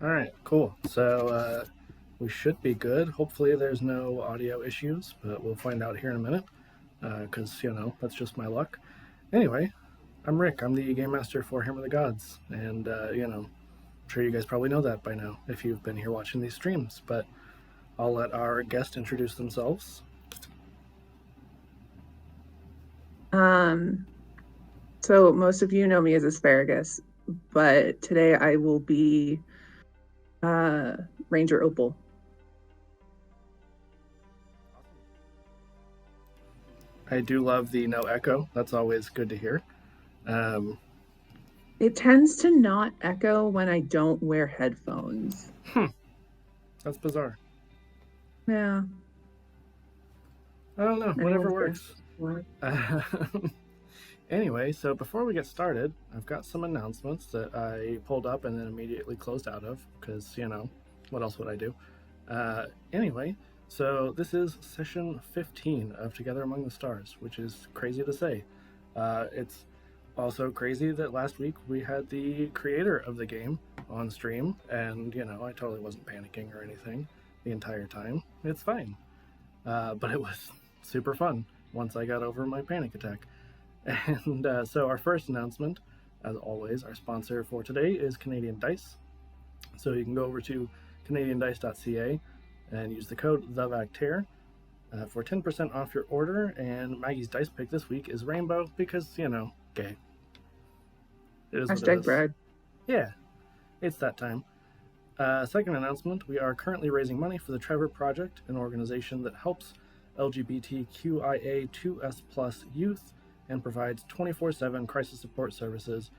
All right, cool. So we should be good. Hopefully, there's no audio issues, but we'll find out here in a minute because, that's just my luck. Anyway, I'm Rick. I'm the game master for Hammer of the Gods. And, I'm sure you guys probably know that by now if you've been here watching these streams. But I'll let our guest introduce themselves. So most of you know me as Asparagus, but today I will be Ranger Opal. I do love the no echo. That's always good to hear. Um, It tends to not echo when I don't wear headphones. that's bizarre. Yeah, I don't know. Whatever anyone's works. guess. Anyway, so before we get started, I've got some announcements that I pulled up and then immediately closed out of because, what else would I do? Anyway, so this is session 15 of Together Among the Stars, which is crazy to say. It's also crazy that last week we had the creator of the game on stream, and, I totally wasn't panicking or anything the entire time. It's fine. But it was super fun once I got over my panic attack. And so, our first announcement, as always, our sponsor for today is Canadian Dice. So, you can go over to CanadianDice.ca and use the code TheVacTair for 10% off your order. And Maggie's dice pick this week is Rainbow because, gay. It is what it Hashtag is. Brad. Yeah, it's that time. Second announcement, we are currently raising money for the Trevor Project, an organization that helps LGBTQIA2S plus youth and provides 24/7 crisis support services,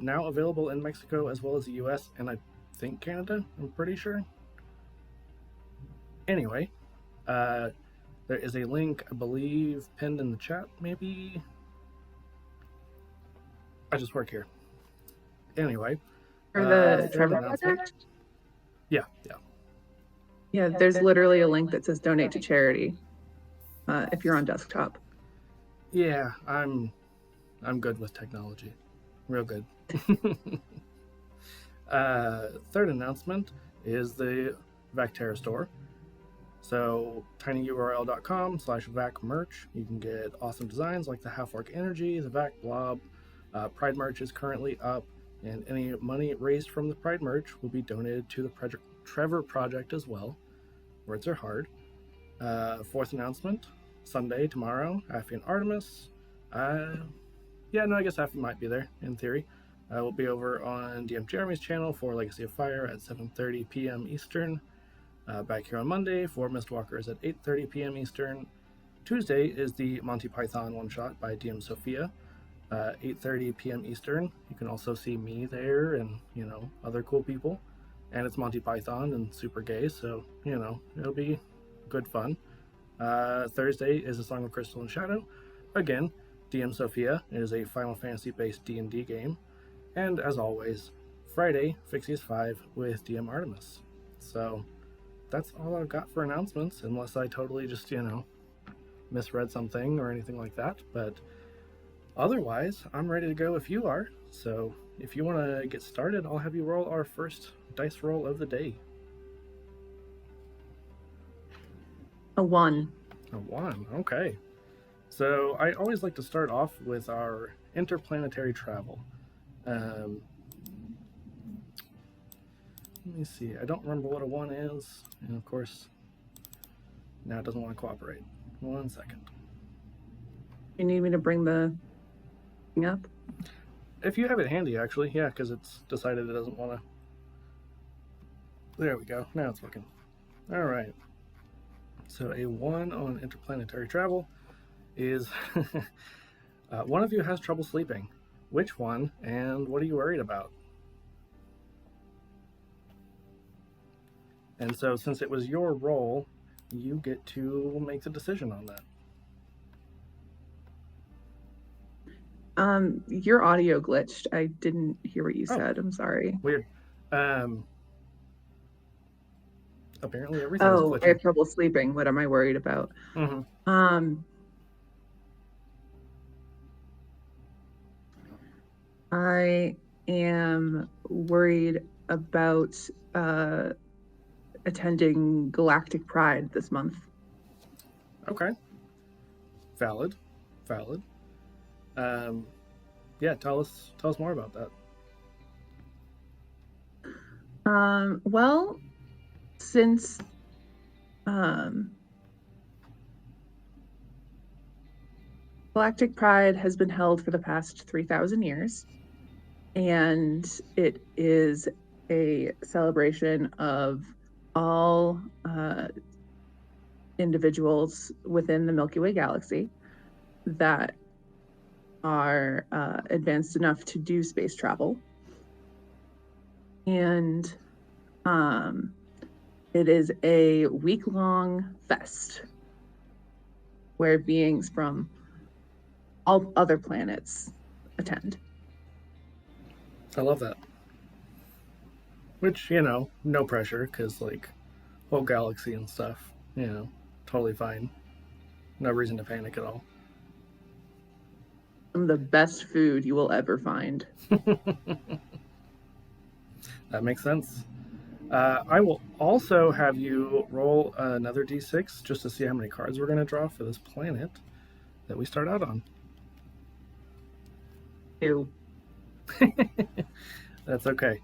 now available in Mexico as well as the US and I think Canada, I'm pretty sure. Anyway, there is a link, I believe, pinned in the chat, maybe. I just work here. Anyway, For the third Trevor announcement. Project? Yeah. Yeah, there's literally a link that says donate to charity if you're on desktop. Yeah, I'm good with technology. Real good. Third announcement is the Vacterra store. So tinyurl.com/vac merch. You can get awesome designs like the Half Orc Energy, the Vac Blob. Pride merch is currently up, and any money raised from the Pride merch will be donated to the Trevor Project as well. Words are hard. Fourth announcement, Sunday, tomorrow, Affy and Artemis. Yeah, no, I guess Affy might be there, in theory. We'll be over on DM Jeremy's channel for Legacy of Fire at 7:30 p.m. Eastern. Back here on Monday for Mistwalkers at 8:30 p.m. Eastern. Tuesday is the Monty Python one-shot by DM Sophia, 8:30 p.m. Eastern. You can also see me there and, other cool people. And it's Monty Python and super gay, so, it'll be good fun. Thursday is A Song of Crystal and Shadow. Again, DM Sophia is a Final Fantasy-based D&D game. And as always, Friday, Fixies 5 with DM Artemis. So that's all I've got for announcements, unless I totally just, misread something or anything like that. But otherwise, I'm ready to go if you are. So if you want to get started, I'll have you roll our first dice roll of the day. A 1. A 1, okay. So I always like to start off with our interplanetary travel. Let me see. I don't remember what a 1 is, and of course, now it doesn't want to cooperate. 1 second. You need me to bring the thing up? If you have it handy, actually, yeah, because it's decided it doesn't want to. There we go. Now it's working. All right. So a 1 on interplanetary travel is one of you has trouble sleeping. Which one, and what are you worried about? And so, since it was your role, you get to make the decision on that. Your audio glitched. I didn't hear what you said. I'm sorry. Weird. Apparently everything is glitching. I have trouble sleeping. What am I worried about? Mm-hmm. I am worried about attending Galactic Pride this month. Okay. Valid. Yeah, tell us more about that. Well, since Galactic Pride has been held for the past 3,000 years, and it is a celebration of all individuals within the Milky Way galaxy that are advanced enough to do space travel. And it is a week-long fest where beings from all other planets attend. I love that. Which, no pressure, because, like, whole galaxy and stuff, totally fine. No reason to panic at all. Some of the best food you will ever find. That makes sense. I will also have you roll another d6 just to see how many cards we're going to draw for this planet that we start out on. 2. That's okay.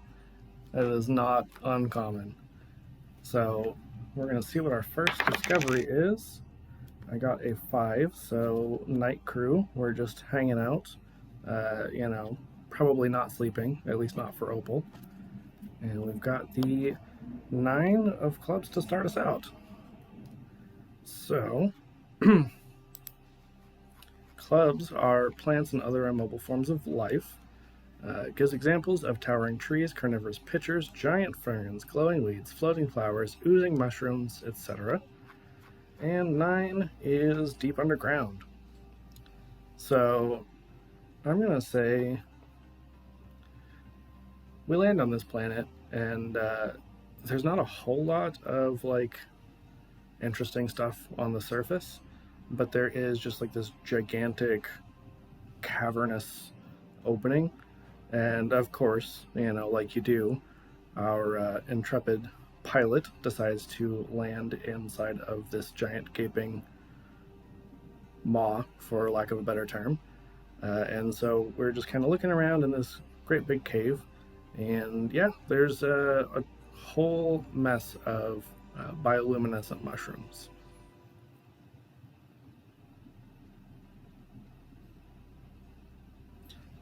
That is not uncommon. So we're going to see what our first discovery is. I got a 5, so night crew. We're just hanging out, probably not sleeping, at least not for Opal. And we've got the 9 of clubs to start us out. So, clubs are plants and other immobile forms of life. It gives examples of towering trees, carnivorous pitchers, giant ferns, glowing weeds, floating flowers, oozing mushrooms, etc. And 9 is deep underground. So, I'm going to say we land on this planet, and there's not a whole lot of, like, interesting stuff on the surface, but there is just, like, this gigantic cavernous opening. And, of course, like you do, our intrepid pilot decides to land inside of this giant gaping maw, for lack of a better term. And so we're just kind of looking around in this great big cave. And yeah, there's a whole mess of bioluminescent mushrooms.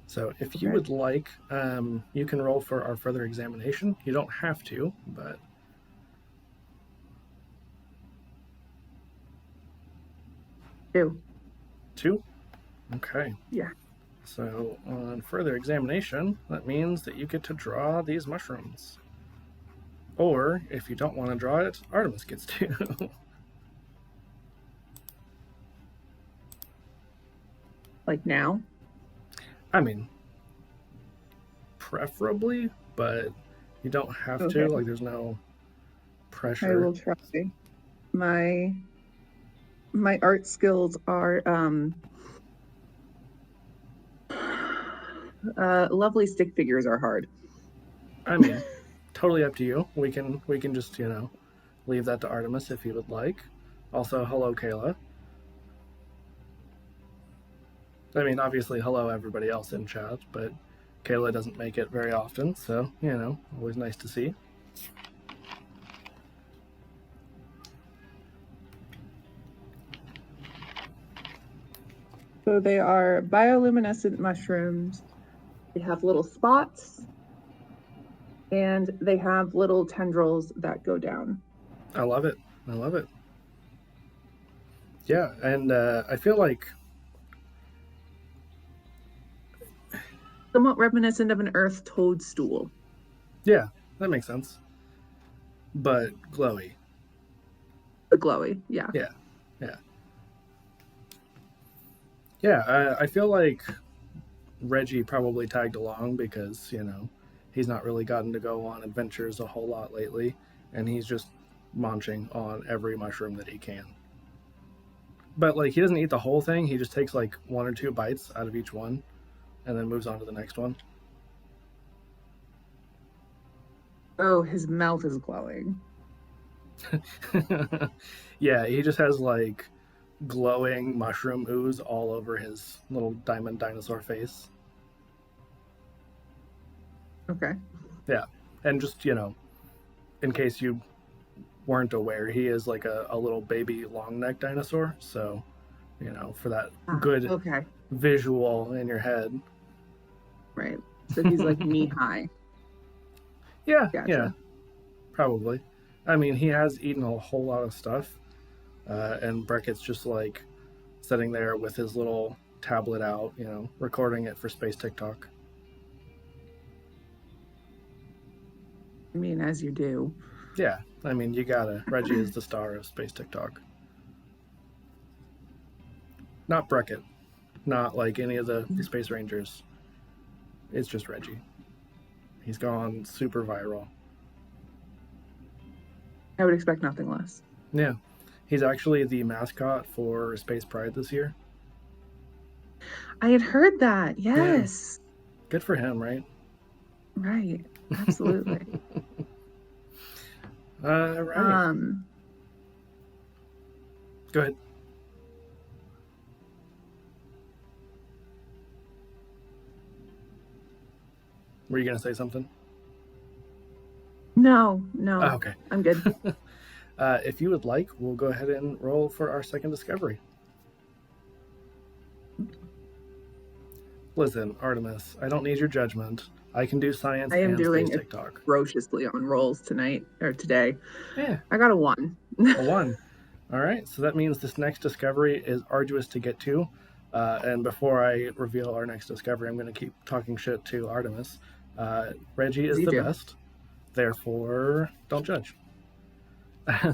So if you would like, you can roll for our further examination. You don't have to, but... 2. 2? Okay. Yeah. So on further examination, that means that you get to draw these mushrooms. Or, if you don't want to draw it, Artemis gets to. Like now? I mean, preferably, but you don't have to. Like, there's no pressure. I will try. My art skills are lovely stick figures are hard. I mean, totally up to you. We can just, leave that to Artemis if you would like. Also, hello, Kayla. I mean, obviously, hello everybody else in chat, but Kayla doesn't make it very often, so, always nice to see. So they are bioluminescent mushrooms. They have little spots, and they have little tendrils that go down. I love it. Yeah, and I feel like... somewhat reminiscent of an earth toadstool. Yeah, that makes sense. But glowy. Glowy, yeah. Yeah, I feel like Reggie probably tagged along because, he's not really gotten to go on adventures a whole lot lately, and he's just munching on every mushroom that he can. But, like, he doesn't eat the whole thing, he just takes, like, 1 or 2 bites out of each one, and then moves on to the next one. Oh, his mouth is glowing. Yeah, he just has like glowing mushroom ooze all over his little diamond dinosaur face. Okay. Yeah, and just, in case you weren't aware, he is like a little baby long neck dinosaur. So, for that Ah, good okay. visual in your head. Right. So he's like knee high. Yeah, yeah, Gotcha. probably. I mean, he has eaten a whole lot of stuff, and Breckett's just like sitting there with his little tablet out, recording it for Space TikTok. I mean, as you do. Yeah, I mean, you gotta. Reggie is the star of Space TikTok. Not Breckett, not like any of the Space Rangers. It's just Reggie. He's gone super viral. I would expect nothing less. Yeah, he's actually the mascot for Space Pride this year. I had heard that. Yeah, Yes. good for him, right? Right. Absolutely. Right. Um, Go ahead. Were you gonna say something? no, Oh, no. okay. I'm good. If you would like, we'll go ahead and roll for our second discovery. Listen, Artemis, I don't need your judgment. I can do science I am and Space doing TikTok. atrociously on rolls tonight or today. Yeah, I got a 1. a one. All right, so that means this next discovery is arduous to get to. And before I reveal our next discovery, I'm going to keep talking shit to Artemis. Reggie As is you the do. best, therefore, don't judge.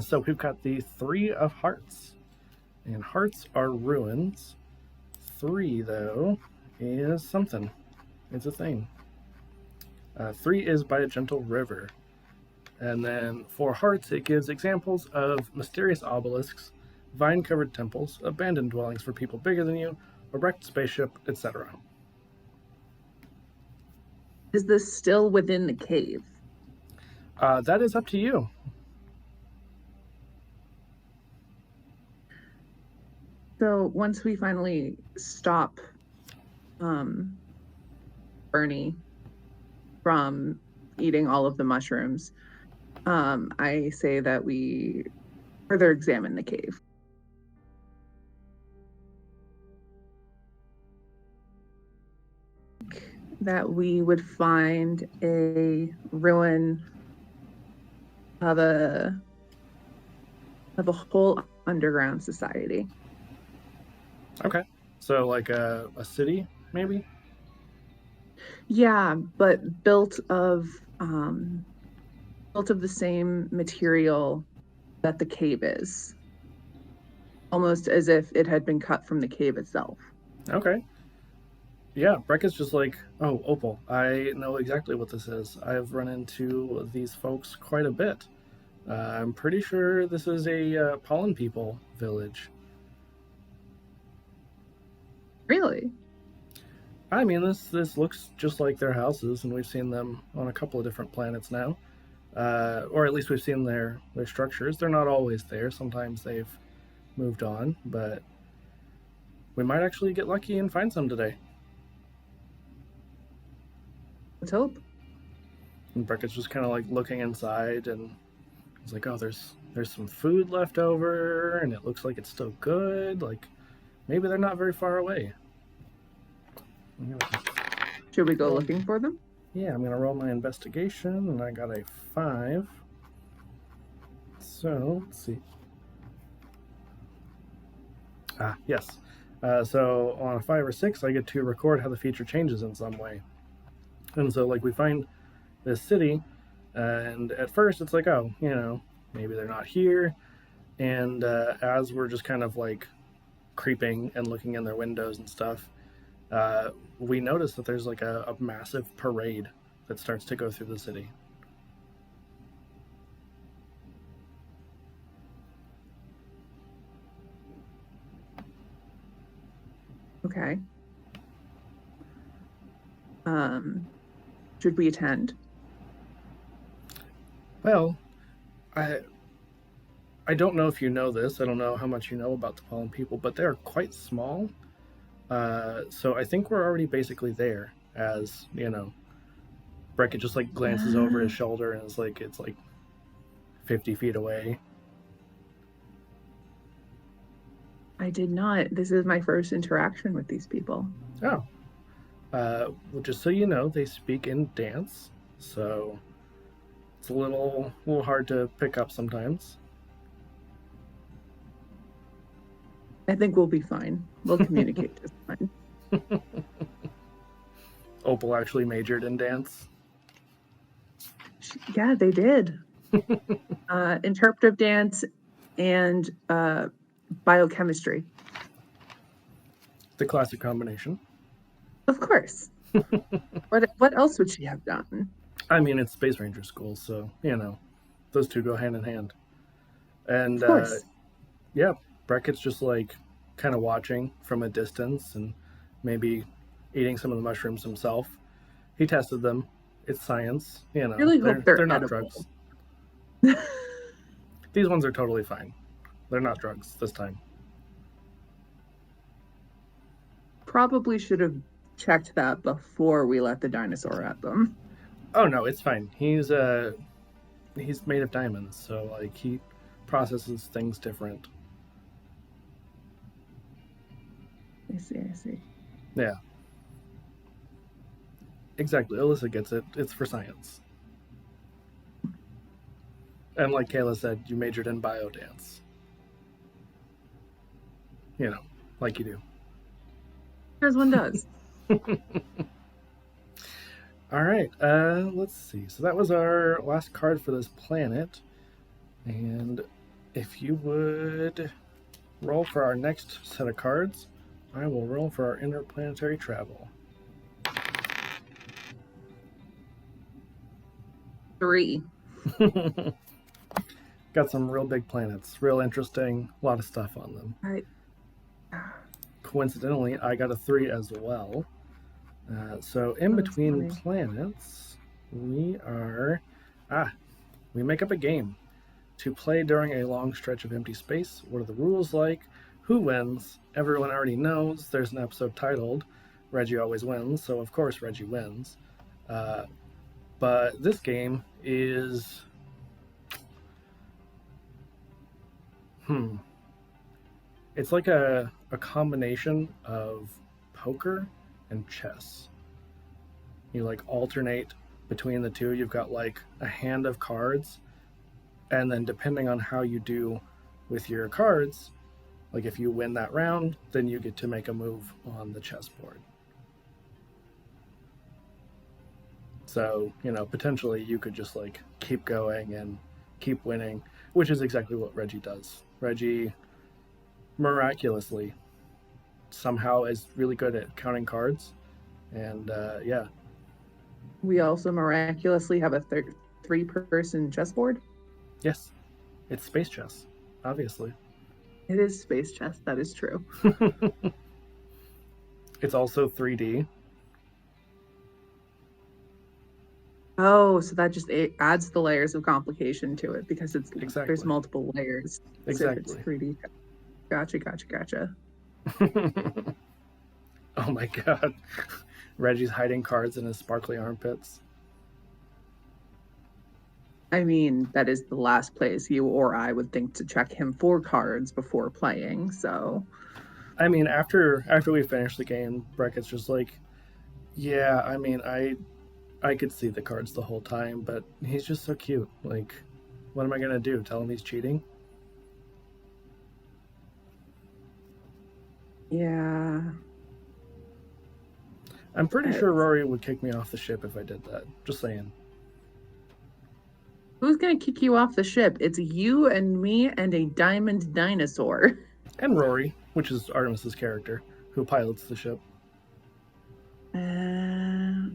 So we've got the Three of Hearts, and hearts are ruins. Three, though, is something. It's a thing. Three is by a gentle river. And then for hearts, it gives examples of mysterious obelisks, vine covered temples, abandoned dwellings for people bigger than you, a wrecked spaceship, etc. Is this still within the cave? That is up to you. So once we finally stop um, Bernie from eating all of the mushrooms, I say that we further examine the cave. That we would find a ruin of a whole underground society. Okay. So, like a city, maybe? Yeah, but built of the same material that the cave is, almost as if it had been cut from the cave itself. Okay. Yeah, Breckett's just like, oh, Opal, I know exactly what this is. I've run into these folks quite a bit. I'm pretty sure this is a pollen people village. Really? I mean, this looks just like their houses, and we've seen them on a couple of different planets now, or at least we've seen their structures. They're not always there. Sometimes they've moved on, but we might actually get lucky and find some today. Let's hope. And Brackett's just kind of like looking inside, and he's like, "Oh, there's some food left over, and it looks like it's still good. Like maybe they're not very far away." Should we go Roll. looking for them? Yeah, I'm gonna roll my investigation, and I got a 5. So let's see. Yes. So on a 5 or 6, I get to record how the feature changes in some way. And so, like, we find this city, and at first it's like, oh, maybe they're not here. And as we're just kind of like creeping and looking in their windows and stuff, we notice that there's like a massive parade that starts to go through the city. Okay. Should we attend? Well, I I don't know if you know this. I don't know how much you know about the pollen people, but they're quite small. So I think we're already basically there. As you know, Breckett just like glances over his Ah, shoulder and it's like 50 feet away. I did not. This is my first interaction with these people. Oh, well, just so you know, they speak in dance, so it's a little hard to pick up sometimes. I think we'll be fine. We'll communicate just fine. Opal actually majored in dance. Yeah, they did. Interpretive dance and biochemistry. The classic combination. Of course. What else would she have done? I mean, it's Space Ranger school, so those two go hand in hand. And Of course. yeah, Brackett's just like kind of watching from a distance and maybe eating some of the mushrooms himself. He tested them. It's science, I really hope They're they're not drugs. edible. These ones are totally fine. They're not drugs this time. Probably should have checked that before we let the dinosaur at them. Oh no, it's fine. He's made of diamonds, so like he processes things different. I see, I see. Yeah, exactly. Alyssa gets it. It's for science. And like Kayla said, you majored in biodance. You know, like you As one does. do. All right. Let's see. So that was our last card for this planet. And if you would roll for our next set of cards, I will roll for our interplanetary travel. 3. Got some real big planets, real interesting, a lot of stuff on them. I, Coincidentally, I got a 3 as well. So in that's between funny. planets, we are. We make up a game to play during a long stretch of empty space. What are the rules like? Who wins? Everyone already knows. There's an episode titled Reggie Always Wins, so of course Reggie wins. Uh, but this game is. It's like a combination of poker and chess. You like alternate between the two. You've got like a hand of cards, and then depending on how you do with your cards, like if you win that round, then you get to make a move on the chessboard. So, potentially you could just like keep going and keep winning, which is exactly what Reggie does. Reggie miraculously somehow is really good at counting cards. And yeah, We also miraculously have a 3-person chessboard. yes, it's space chess, obviously. It is space chess. That is true. It's also 3D. Oh, so that just adds the layers of complication to it because Exactly. there's multiple layers. So if it's Exactly. 3D. Gotcha. Oh my god. Reggie's hiding cards in his sparkly armpits. I mean, that is the last place you or I would think to check him for cards before playing. So I mean, after we finish the game, Brackett's just like, yeah, I mean, I could see the cards the whole time, but he's just so cute. Like, what am I gonna do? Tell him he's cheating? yeah, I'm pretty sure Rory would kick me off the ship if I did that. Just saying. who's gonna kick you off the ship? It's you and me and a diamond dinosaur. And Rory, which is Artemis's character, who pilots the ship.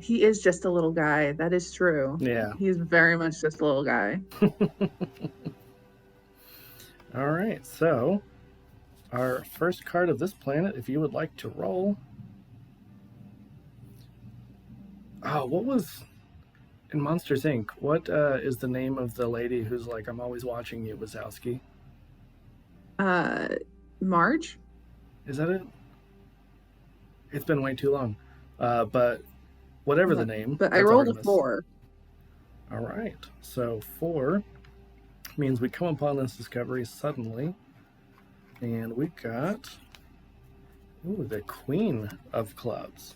He is just a little guy. That is true. Yeah. He's very much just a little guy. All right, so our first card of this planet, if you would like to roll. Oh, what was In Monsters Inc., what is the name of the lady who's like, I'm always watching you, Wazowski? Uh, Marge? Is that it? It's been way too long. But whatever the name, But I that's rolled a Artemis. 4. All right. So 4 means we come upon this discovery suddenly. And we got the Queen of Clubs.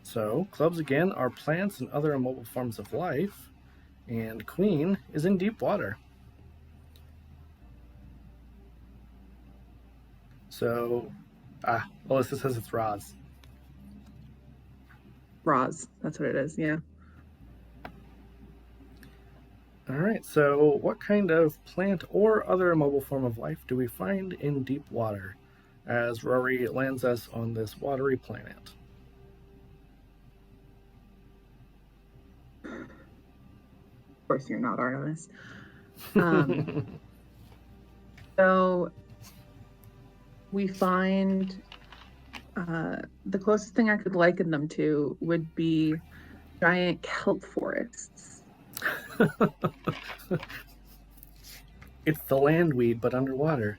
So, clubs again are plants and other immobile forms of life, and Queen is in deep water. So, Alyssa says it's Roz. Roz. That's what it is. Yeah. All right, so what kind of plant or other immobile form of life do we find in deep water as Rory lands us on this watery planet? Of course, you're not Artemis. So we find the closest thing I could liken them to would be giant kelp forests. It's the landweed, but underwater.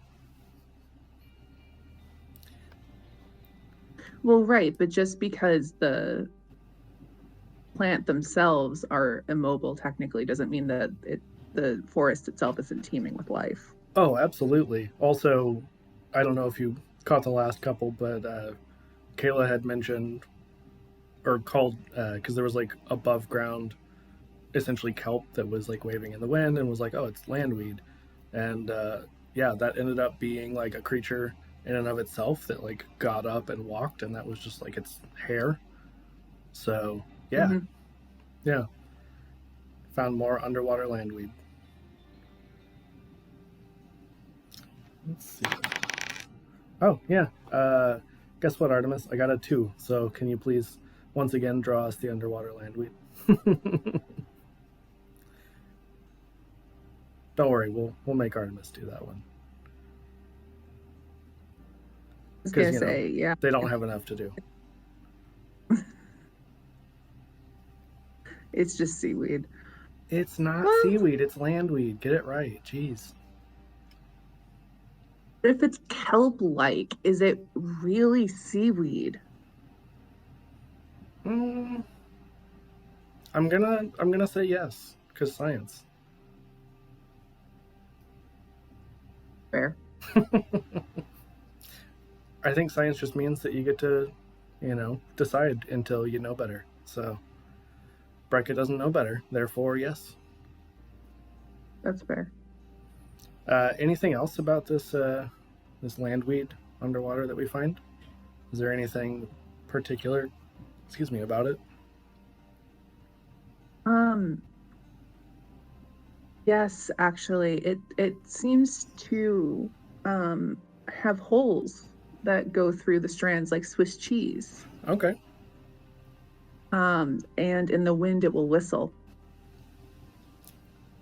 Well, right, but just because the plant themselves are immobile technically doesn't mean that the forest itself isn't teeming with life. Oh, absolutely. Also, I don't know if you caught the last couple, but Kayla had mentioned or called because there was like above ground, essentially kelp that was like waving in the wind and was like, oh, it's landweed, and yeah, that ended up being like a creature in and of itself that like got up and walked, and that was just like its hair. So yeah, Mm-hmm. yeah, found more underwater landweed. Let's see. Oh yeah. Guess what, Artemis? I got a 2. So can you please once again draw us the underwater landweed? Don't worry, we'll make Artemis do that one I was because gonna say, yeah, they don't have enough to do. it's just seaweed. It's not Well, seaweed, it's landweed. Get it right. Jeez. if it's kelp-like, is it really seaweed? Mm, I'm gonna say yes because science. Fair. I think science just means that you get to, decide until you know better. So Breckett doesn't know better, therefore yes. That's fair. Anything else about this landweed underwater that we find? Is there anything particular, excuse me, about it? Um, yes, actually, it seems to have holes that go through the strands like Swiss cheese. Okay, And in the wind it will whistle.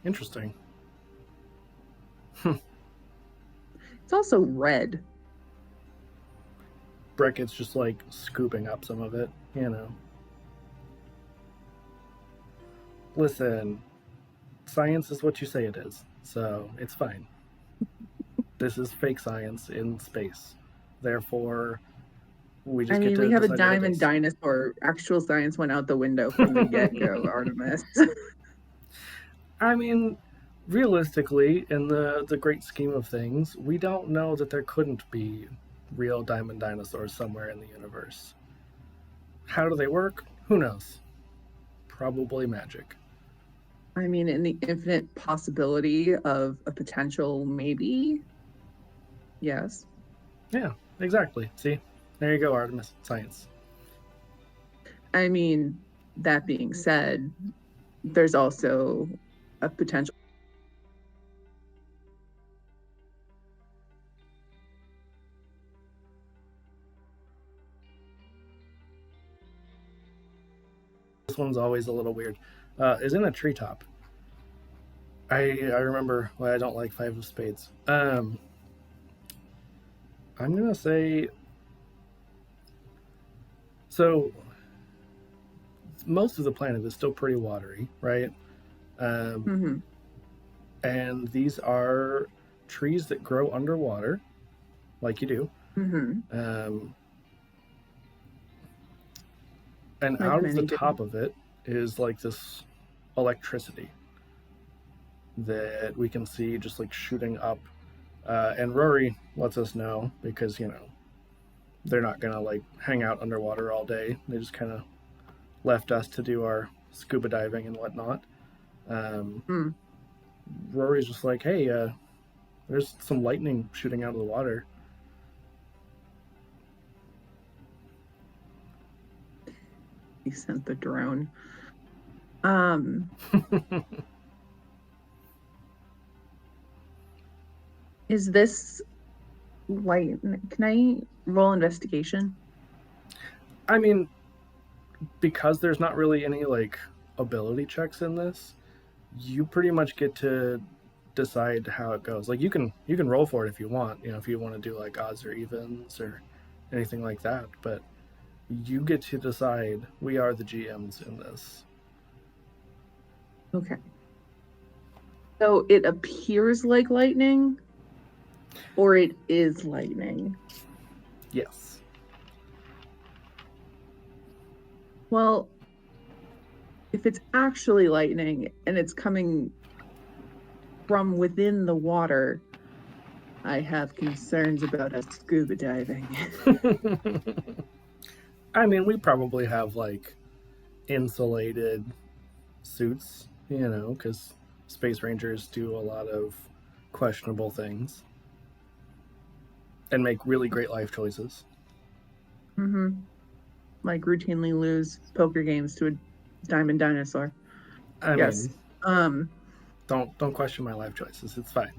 interesting. It's also red. Breckett's just like scooping up some of it. Listen, science is what you say it is, so it's fine. This is fake science in space. Therefore, we I just get mean, to we have a decide what it diamond is. dinosaur. Actual science went out the window from the get-go, Artemis. I mean, realistically, in the great scheme of things, we don't know that there couldn't be real diamond dinosaurs somewhere in the universe. How do they work? Who knows? Probably magic. I mean, in the infinite possibility of a potential maybe, yes. Yeah, exactly. See? There you go, Artemis. Science. I mean, that being said, there's also a potential. This one's always a little weird. Is in a treetop. I remember why I don't like Five of Spades. I'm gonna say so. most of the planet is still pretty watery, right? Mm-hmm. And these are trees that grow underwater, like you do. Mm-hmm. Um, and Like out of the many do. top of it is like this electricity that we can see just like shooting up. And Rory lets us know because, they're not going to like hang out underwater all day. They just kind of left us to do our scuba diving and whatnot. Um, Mm. Rory's just like, hey, there's some lightning shooting out of the water. He sent the drone. Um, is this light? Can I roll investigation? I mean, because there's not really any like ability checks in this, you pretty much get to decide how it goes. Like you can roll for it if you want, if you want to do like odds or evens or anything like that, but you get to decide. We are the GMs in this. Okay. So it appears like lightning, or it is lightning. Yes. Well, if it's actually lightning and it's coming from within the water, I have concerns about us scuba diving. I mean, we probably have like insulated suits, because space rangers do a lot of questionable things and make really great life choices. Mm-hmm. Like routinely lose poker games to a diamond dinosaur. I Yes. mean, Um, don't question my life choices. It's fine.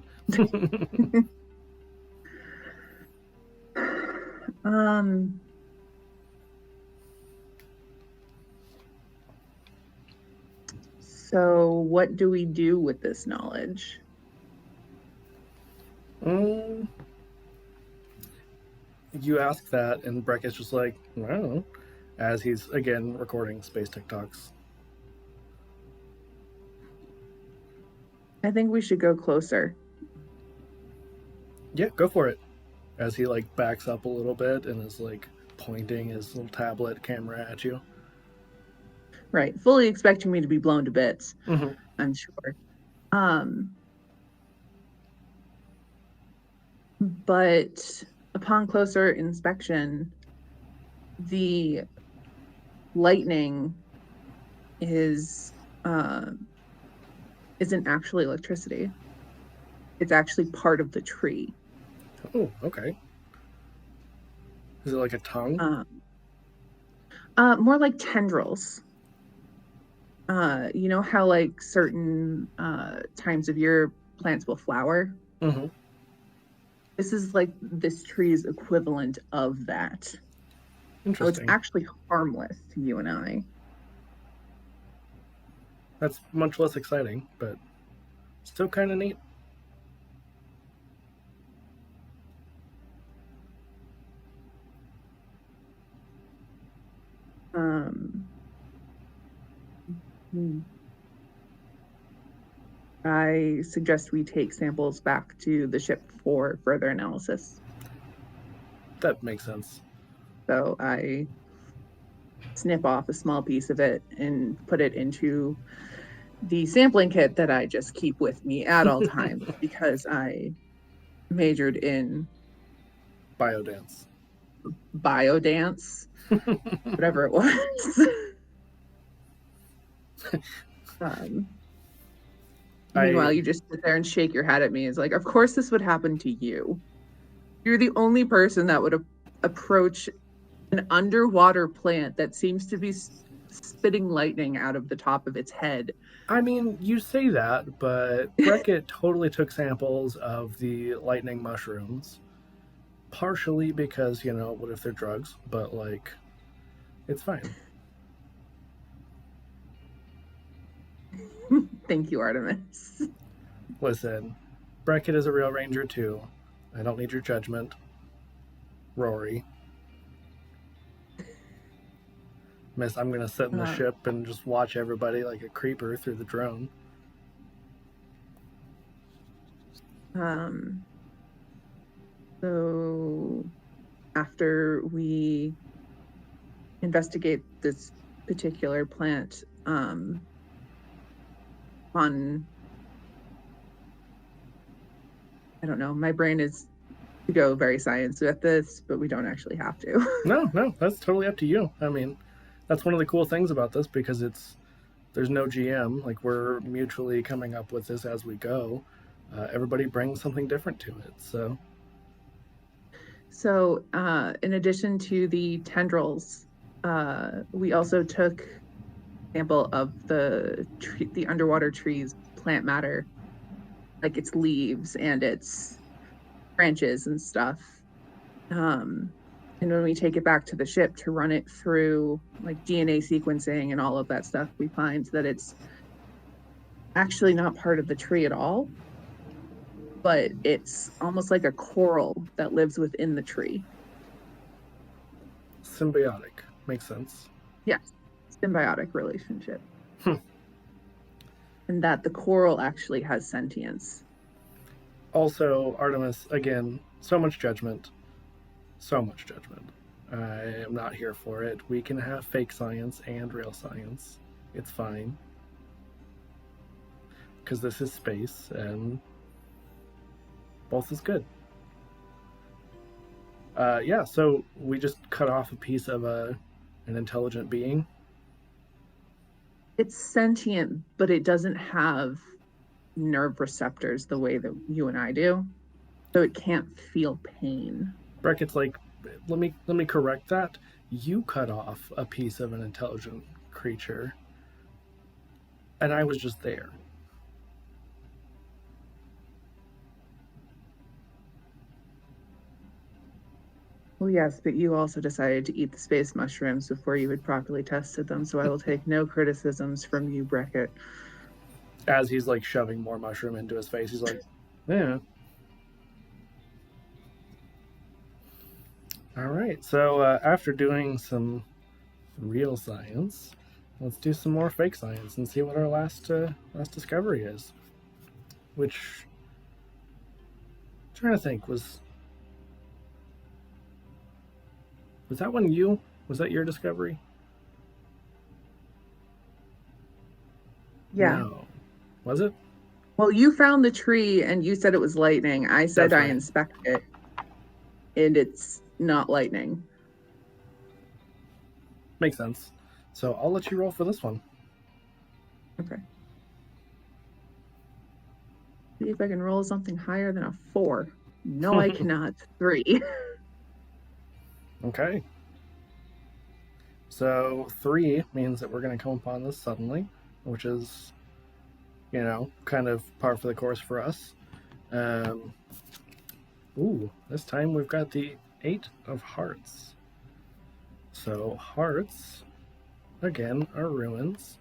um, so what do we do with this knowledge? Mm, you ask that, and Breckett's just like, I don't know, as he's again recording space TikToks. I think we should go closer. Yeah, go for it. As he like backs up a little bit and is like pointing his little tablet camera at you. Right. Fully expecting me to be blown to bits, Mm-hmm. I'm sure. Um, but upon closer inspection, the lightning is isn't actually electricity. It's actually part of the tree. Oh, okay. Is it like a tongue? Um, more like tendrils. You know how like certain times of year plants will flower? Mm-hmm. This is like this tree's equivalent of that. So it's Interesting. actually harmless to you and I. That's much less exciting, but still kind of neat. Um, hmm. I suggest we take samples back to the ship for further analysis. That makes sense. So I snip off a small piece of it and put it into the sampling kit that I just keep with me at all times because I majored in Biodance. biodance, whatever it was. um, Meanwhile, I you just sit there and shake your head at me. It's like, of course, this would happen to you. You're the only person that would approach an underwater plant that seems to be spitting lightning out of the top of its head. I mean, you say that, but Breckett totally took samples of the lightning mushrooms. Partially because, what if they're drugs? But, like, it's fine. Thank you, Artemis. Listen, Breckett is a real ranger, too. I don't need your judgment. Rory. Miss, I'm going to sit in the Uh, ship and just watch everybody like a creeper through the drone. um, so after we investigate this particular plant, on, I don't know, my brain is to go very science at this, but we don't actually have to. No, that's totally up to you. I mean, that's one of the cool things about this because there's no GM. Like we're mutually coming up with this as we go. Everybody brings something different to it. So So, in addition to the tendrils, we also took sample of the underwater trees plant matter, like its leaves and its branches and stuff. And when we take it back to the ship to run it through like DNA sequencing and all of that stuff, we find that it's actually not part of the tree at all, but it's almost like a coral that lives within the tree. symbiotic makes sense. Yes, symbiotic relationship. Hmm. And that the coral actually has sentience. Also, Artemis, again, so much judgment. So much judgment. I am not here for it. We can have fake science and real science. It's fine. Because this is space and both is good. Yeah, so we just cut off a piece of an intelligent being. It's sentient, but it doesn't have nerve receptors the way that you and I do. So it can't feel pain. Breckett's like, let me correct that. You cut off a piece of an intelligent creature, and I was just there. Well, yes, but you also decided to eat the space mushrooms before you had properly tested them, so I will take no criticisms from you, Breckett. As he's like shoving more mushroom into his face, he's like, yeah. All right. So after doing some real science, let's do some more fake science and see what our last discovery is. Which, I'm trying to think, was that one you? Was that your discovery? Yeah. No. Was it? Well, you found the tree and you said it was lightning. I said That's I right. inspected it and it's not lightning. Makes sense. So I'll let you roll for this one. Okay. See if I can roll something higher than a 4. No, I cannot. 3. Okay. So 3 means that we're going to come upon this suddenly, which is, kind of par for the course for us. This time we've got the 8 of hearts. So hearts, again, are ruins.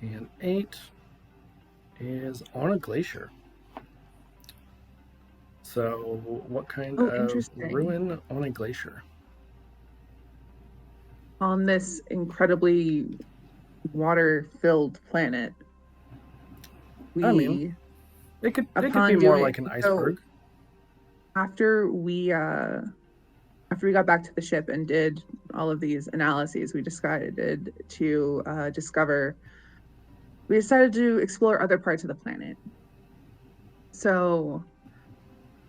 And 8 is on a glacier. So what kind of interesting. ruin on a glacier? On this incredibly water-filled planet, I mean, it could be more like an iceberg. So after we got back to the ship and did all of these analyses, we decided to we decided to explore other parts of the planet. So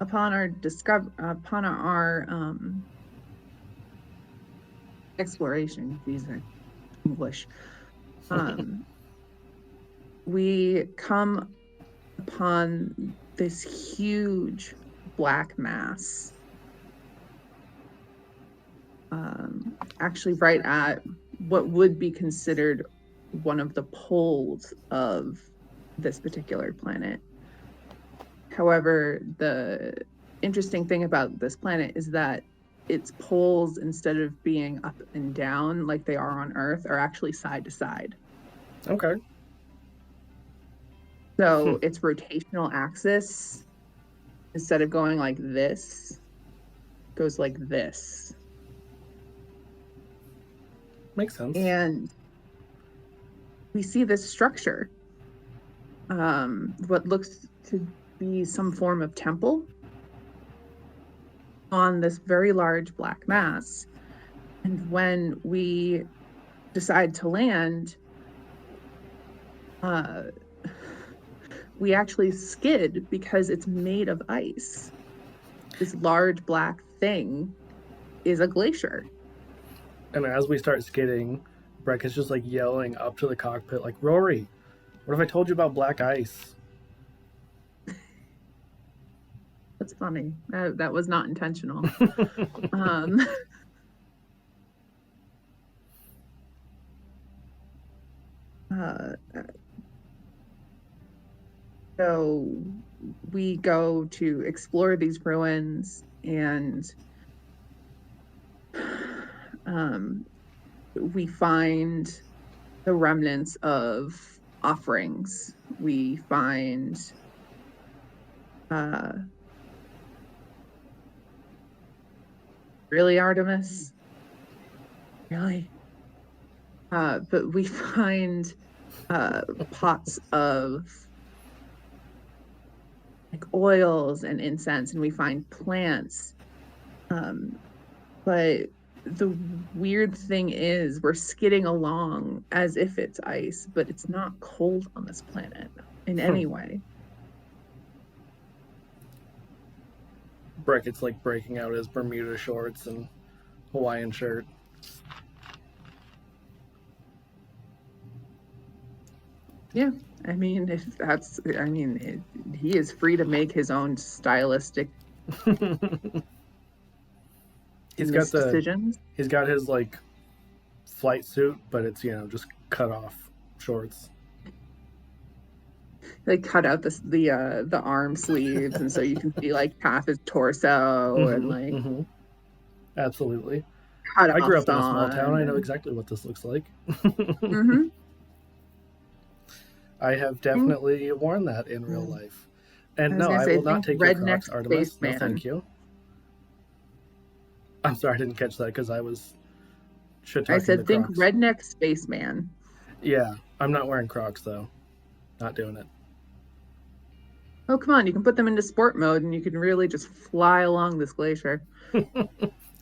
upon our exploration, using English, we come upon this huge black mass, actually right at what would be considered one of the poles of this particular planet. However, the interesting thing about this planet is that its poles, instead of being up and down like they are on Earth, are actually side to side. Okay. So its rotational axis, instead of going like this, goes like this. Makes sense. And we see this structure, what looks to be some form of temple on this very large black mass. And when we decide to land, we actually skid because it's made of ice. This large black thing is a glacier. And as we start skidding, Breckett's just like yelling up to the cockpit, like, Rory, what if I told you about black ice? That's funny. That was not intentional. um, uh, so we go to explore these ruins, and we find the remnants of offerings. We find really, Artemis? Really? But we find pots of like oils and incense, and we find plants. But the weird thing is we're skidding along as if it's ice, but it's not cold on this planet in any way. Breckett's like breaking out his Bermuda shorts and Hawaiian shirt. Yeah, I mean, if that's, I mean, he is free to make his own stylistic He's got decisions. He's got his like flight suit, but it's just cut off shorts. They cut out the arm sleeves, and so you can see like half his torso, and like Absolutely. cut I off grew up in a small town. I know exactly what this looks like. I have definitely worn that in real life. And no, I will not take your Crocs, Artemis. No, thank you. I'm sorry, I didn't catch that because I was shit-talking I said, think Crocs. redneck spaceman. Yeah, I'm not wearing Crocs though. Not doing it. Oh, come on, you can put them into sport mode and you can really just fly along this glacier.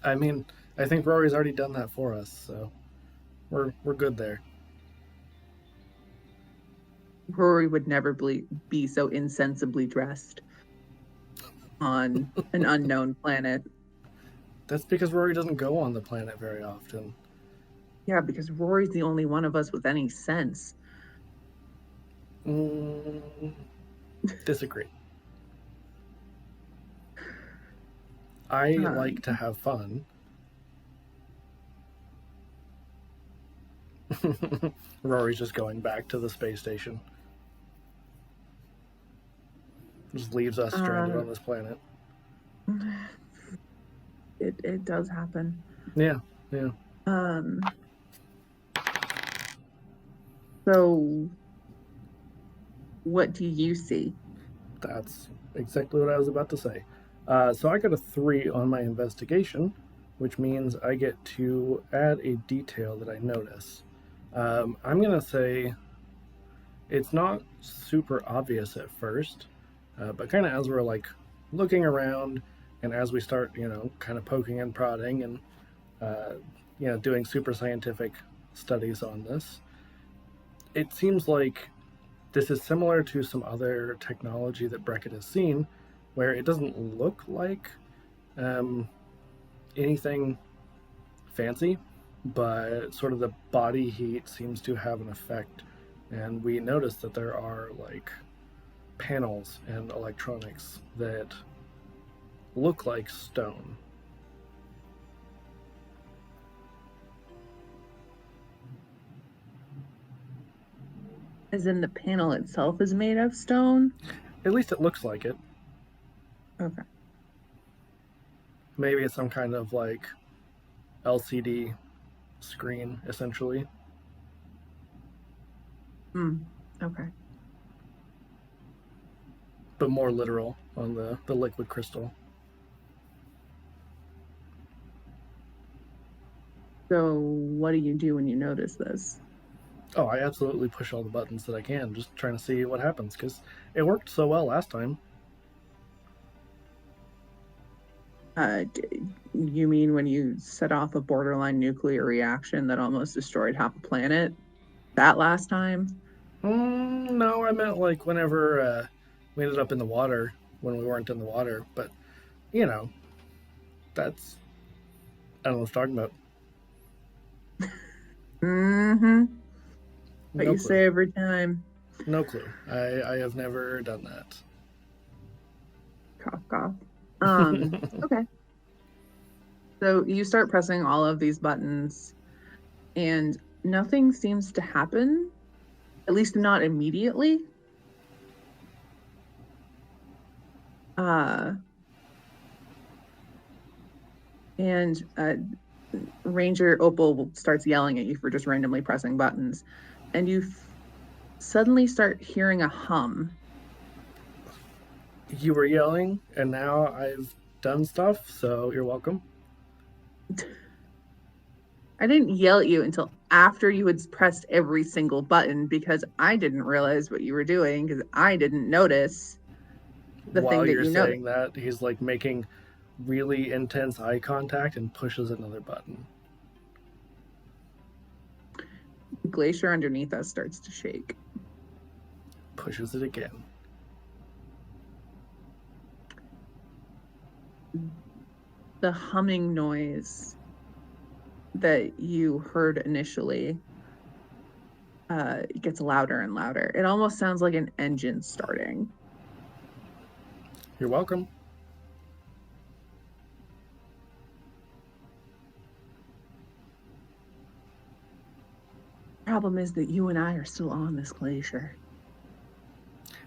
I mean, I think Rory's already done that for us, so we're good there. Rory would never be so insensibly dressed on an unknown planet. That's because Rory doesn't go on the planet very often. Yeah, because Rory's the only one of us with any sense. Disagree. I like to have fun. Rory's just going back to the space station. Just leaves us stranded on this planet. It does happen. Yeah. So what do you see? That's exactly what I was about to say. So I got a 3 on my investigation, which means I get to add a detail that I notice. I'm going to say it's not super obvious at first, but kind of as we're like looking around and as we start, kind of poking and prodding and, doing super scientific studies on this, it seems like this is similar to some other technology that Breckett has seen, where it doesn't look like anything fancy, but sort of the body heat seems to have an effect. And we notice that there are like panels and electronics that look like stone. As in the panel itself is made of stone? At least it looks like it. Okay. Maybe it's some kind of like LCD screen, essentially. Okay. But more literal on the liquid crystal. So what do you do when you notice this? Oh, I absolutely push all the buttons that I can, just trying to see what happens, because it worked so well last time. You mean when you set off a borderline nuclear reaction that almost destroyed half a planet? That last time? No, I meant like whenever we ended up in the water when we weren't in the water. But, you know, that's, I don't know what I'm talking about. Mm-hmm. What No you clue. say every time. No clue. I have never done that. Cough, cough. Okay. So you start pressing all of these buttons and nothing seems to happen, at least not immediately. Uh, and Ranger Opal starts yelling at you for just randomly pressing buttons, and you suddenly start hearing a hum. You were yelling, and now I've done stuff, so you're welcome. I didn't yell at you until after you had pressed every single button because I didn't realize what you were doing because I didn't notice the thing While that you're you noticed. saying that, he's like making really intense eye contact and pushes another button. The glacier underneath us starts to shake. Pushes it again. The humming noise that you heard initially gets louder and louder. It almost sounds like an engine starting. You're welcome. Problem is that you and I are still on this glacier,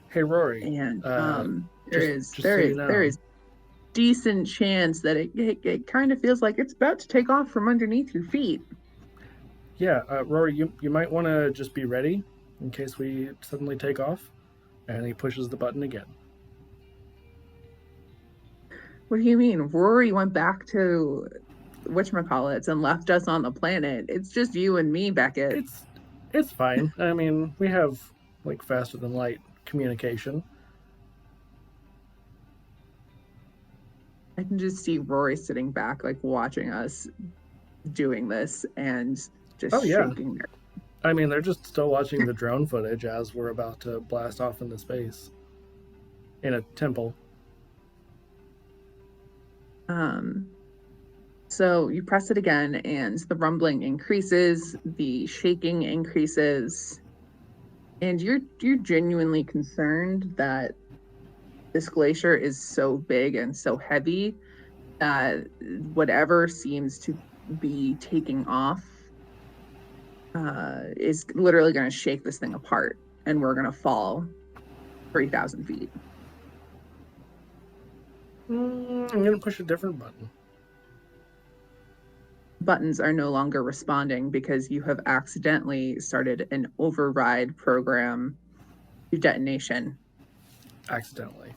Hey, Rory. and Uh, there just is just there so you is there know, is decent chance that it kind of feels like it's about to take off from underneath your feet. yeah, Rory, you might want to just be ready in case we suddenly take off. And he pushes the button again. What do you mean? Rory went back to whatchamacallits and left us on the planet. It's just you and me, Beckett. It's it's fine. I mean, we have like faster than light communication. I can just see Rory sitting back, like watching us doing this and just Oh yeah. shaking their. I mean, they're just still watching the drone footage as we're about to blast off into space in a temple. Um, so you press it again, and the rumbling increases, the shaking increases, and you're genuinely concerned that this glacier is so big and so heavy that whatever seems to be taking off is literally going to shake this thing apart, and we're going to fall 3,000 feet. I'm gonna push a different button. Buttons are no longer responding because you have accidentally started an override program to detonation. Accidentally.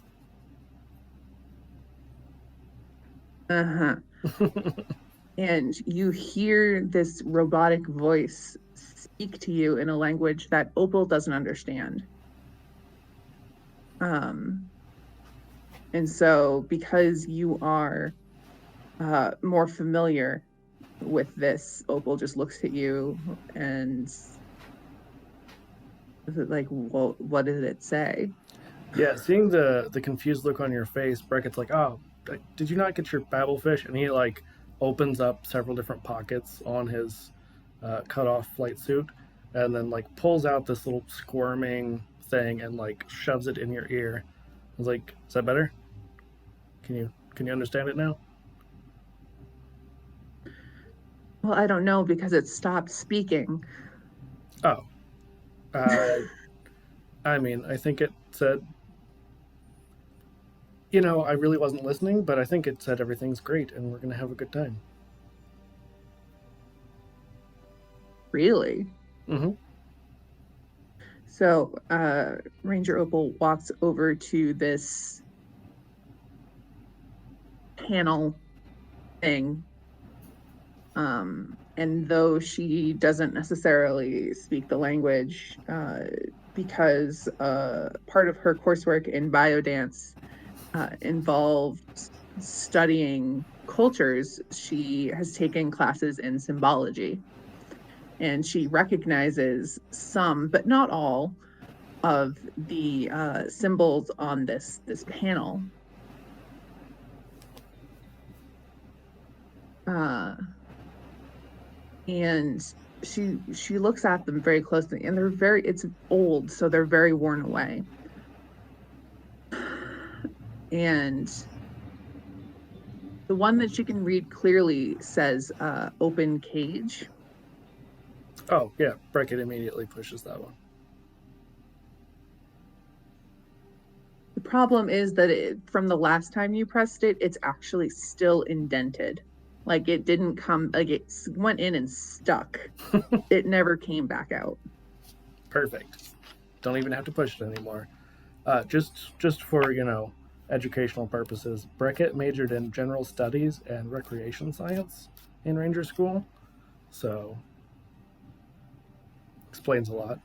Uh-huh. And you hear this robotic voice speak to you in a language that Opal doesn't understand. Um, and so because you are more familiar with this, Opal just looks at you and is it like, well, what did it say? Yeah, seeing the confused look on your face, Breckett's like, "Oh, did you not get your babblefish?" And he like opens up several different pockets on his cut off flight suit, and then like pulls out this little squirming thing and like shoves it in your ear. I was like, "Is that better? Can you understand it now?" Well, I don't know because it stopped speaking. Oh, uh, I mean, I think it said, I really wasn't listening, but I think it said everything's great and we're gonna have a good time. Really? Mm-hmm. So Ranger Opal walks over to this panel thing And though she doesn't necessarily speak the language, because part of her coursework in biodance involved studying cultures, she has taken classes in symbology. And she recognizes some, but not all, of the symbols on this panel. And she looks at them very closely, and it's old, so they're very worn away. And the one that she can read clearly says open cage. Oh, yeah. Breckett immediately pushes that one. The problem is that from the last time you pressed it, it's actually still indented. Like it didn't come, like it went in and stuck. It never came back out. Perfect. Don't even have to push it anymore. Just for, educational purposes, Breckett majored in general studies and recreation science in Ranger School. So, explains a lot.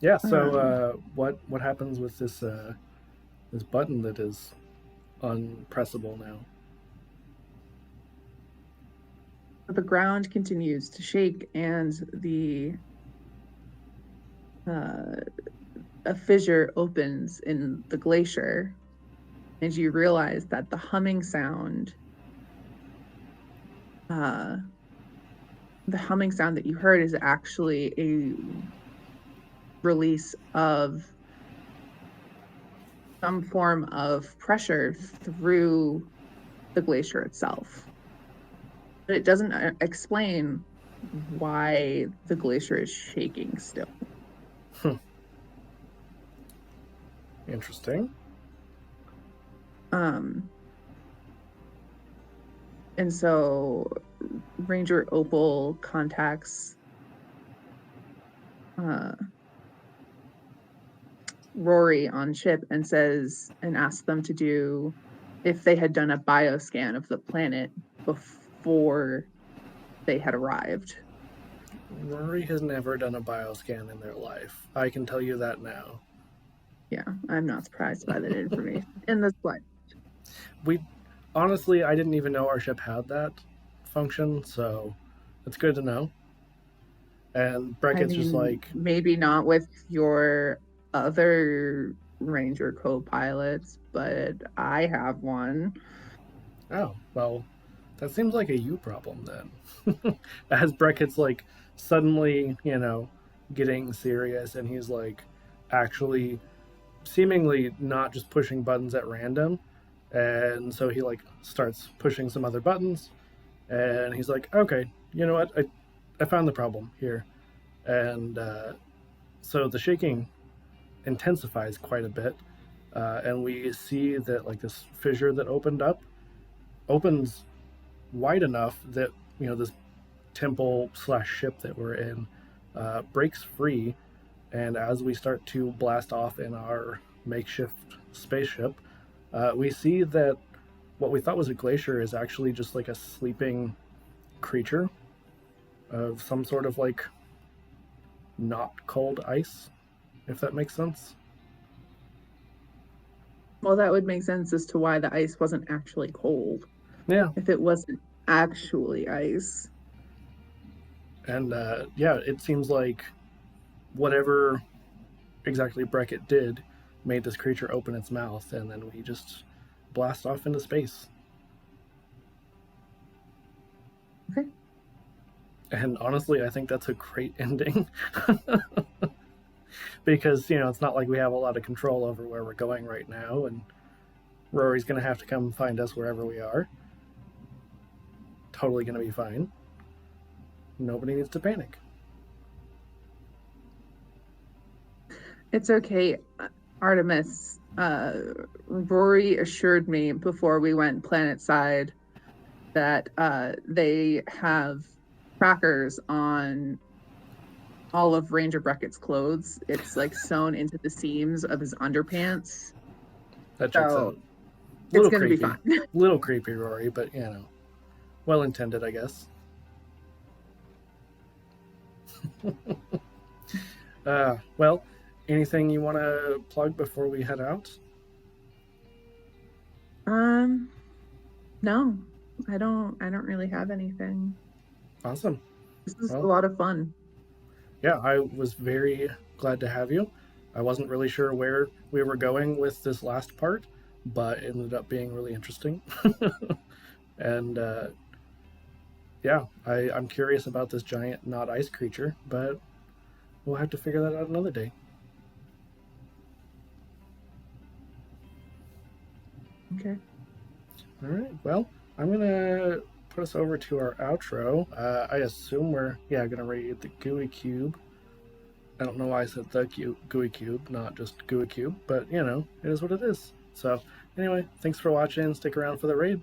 Yeah, so what happens with this this button that is unpressable now? The ground continues to shake, and a fissure opens in the glacier, and you realize that the humming sound that you heard is actually a release of some form of pressure through the glacier itself. But it doesn't explain why the glacier is shaking still. Interesting. And so Ranger Opal contacts Rory on ship and asks them to do if they had done a bioscan of the planet before they had arrived. Rory has never done a bioscan in their life. I can tell you that now. Yeah, I'm not surprised by that information in this slide. Honestly, I didn't even know our ship had that function, so it's good to know. And Breckett's just like, maybe not with your other Ranger co-pilots, but I have one. oh, well, that seems like a you problem then. As Breckett's like suddenly, getting serious, and he's like actually seemingly not just pushing buttons at random. And so he like starts pushing some other buttons, and he's like, okay, you know what? I found the problem here. And so the shaking intensifies quite a bit. And we see that like this fissure that opened up opens wide enough that this temple slash ship that we're in breaks free, and as we start to blast off in our makeshift spaceship, we see that what we thought was a glacier is actually just like a sleeping creature of some sort of like not cold ice, if that makes sense. Well, that would make sense as to why the ice wasn't actually cold. Yeah. If it wasn't actually ice. And yeah, it seems like whatever exactly Breckett did made this creature open its mouth, and then we just blast off into space. Okay. And honestly, I think that's a great ending. Because, it's not like we have a lot of control over where we're going right now, and Rory's going to have to come find us wherever we are. Totally going to be fine. Nobody needs to panic. It's okay, Artemis. Rory assured me before we went planet side that they have trackers on all of Ranger Breckett's clothes. It's like sewn into the seams of his underpants. That checks out. So it's Little going to be creepy. fun. Little creepy, Rory, but you know, well intended, I guess. Well, anything you want to plug before we head out? um, no, I don't really have anything. Awesome. This is a Well, lot of fun. yeah, I was very glad to have you. I wasn't really sure where we were going with this last part, but it ended up being really interesting. And yeah, I'm curious about this giant not ice creature, but we'll have to figure that out another day. Okay. All right. Well, I'm gonna put us over to our outro. I assume we're gonna read the gooey cube. I don't know why I said the gooey cube, not just gooey cube, but you know, it is what it is. So anyway, thanks for watching. Stick around for the raid.